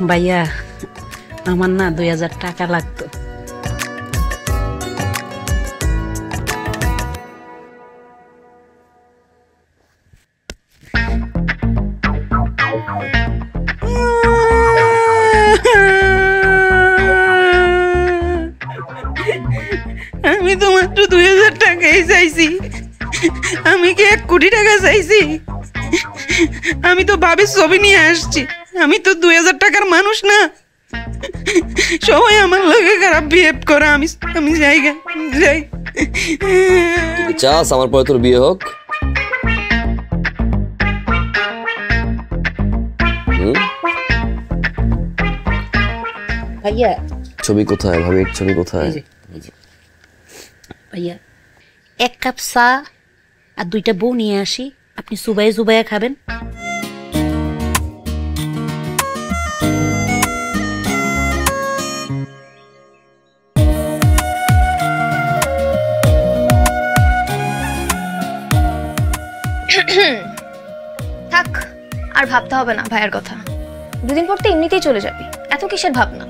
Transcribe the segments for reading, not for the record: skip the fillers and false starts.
ভাইয়া আমার না 2000 টাকা লাগতো। আমি তো মাত্র 2000 টাকাই চাইছি, আমি কি 1 কোটি টাকা চাইছি? আমি তো ভাবির ছবি নিয়ে আসছি, আমি তো 2000 টাকার মানুষ না। সবাই আমার লগে খারাপ বিহেভ করে, আমি যাই। তুই চাস আমার পরে তোর বিয়ে হোক? ভাইয়া ছবি কোথায়? ভাবির ছবি কোথায়? ভাইয়া 1 কাপ চা আর 2টা বউ নিয়ে আসি, আপনি সুবাইয়া সুবাইয়া খাবেন। থাক, আর ভাবতে হবে না ভাইয়ার কথা। 2 দিন পর তো এমনিতেই চলে যাবি, এত কিসের ভাবনা?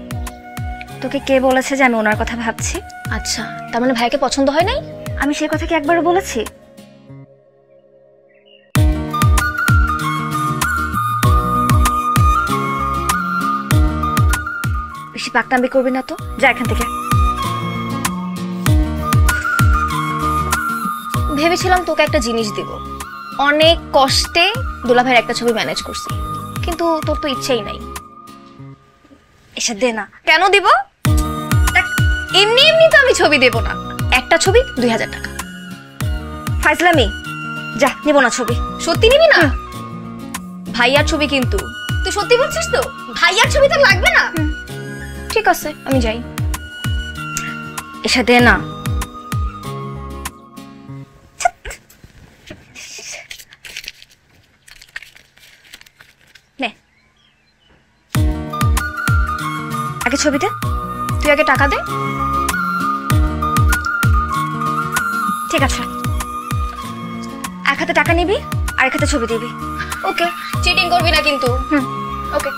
তোকে কে বলেছে যে আমি ওনার কথা ভাবছি? আচ্ছা, তার মানে ভাইকে পছন্দ হয় নাই? আমি সেই কথা কি একবারও বলেছি? বেশি পাকনামি করবি না তো, যা এখান থেকে। ভেবেছিলাম তোকে একটা জিনিস দিব, অনেক কষ্টে দুলাভাইয়ের একটা ছবি ম্যানেজ করছি, কিন্তু তোর তো ইচ্ছেই নাই। এসে দে না। কেন দিব? এমনি এমনি তো আমি ছবি দেব না, একটা ছবি 2000 টাকা। ফাইজলামি, যা, নিব না ছবি। সত্যি নিবি না? ভাইয়ার ছবি কিন্তু, তুই সত্যি বলছিস তো? ভাইয়ার ছবি তো লাগবে না? ঠিক আছে, আমি যাই। এসে দে না। নে, আগে ছবি দে। তুই আগে টাকা দে। ঠিক আছে, 1 হাতে টাকা নিবি আর 1 হাতে ছবি দিবি। ওকে, চিটিং করবি না কিন্তু। ওকে।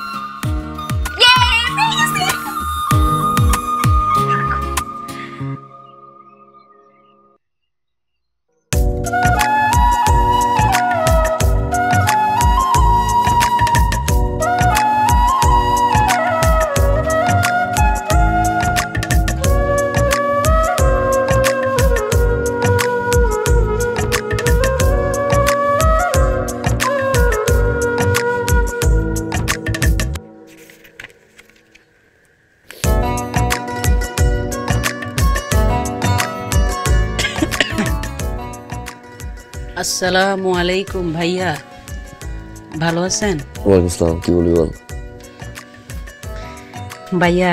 আসসালামু আলাইকুম ভাইয়া, ভালো আছেন? ওয়ালাইকুম আসসালাম। কি বলি বল? ভাইয়া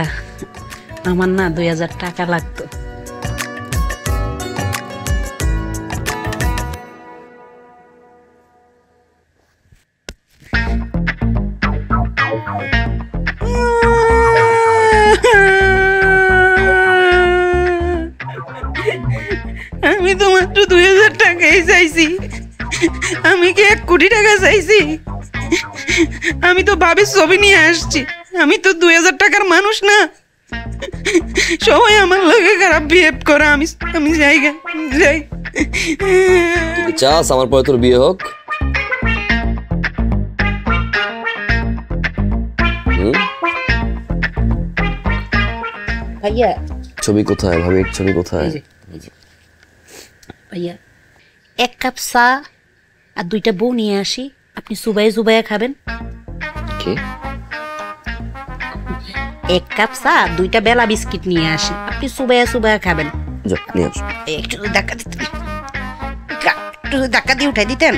আমার না 2000 টাকা লাগতো। আমি তো মাত্র 2000 টাকাই চাইছি, আমি কি 1 কোটি টাকা চাইছি? আমি তো ভাবির ছবি নিয়ে আসছি, আমি তো 2000 টাকার মানুষ না। সবাই আমার লগে খারাপ বিহেভ করে, আমি যাই। তুই চাস আমার পরে তোর বিয়ে হোক? ভাইয়া ছবি কোথায়? ভাবির ছবি কোথায়? ভাইয়া 1 কাপ চা আর 2টা বউ নিয়ে আসি, আপনি সুবাইয়া সুবাইয়া খাবেন। কি? 1 কাপ চা 2টা বেলা বিস্কিট নিয়ে আসি, আপনি সুবাইয়া সুবাইয়া খাবেন। যা নিয়ে আস। একটু ধাক্কা দিয়ে উঠাই দিতেন।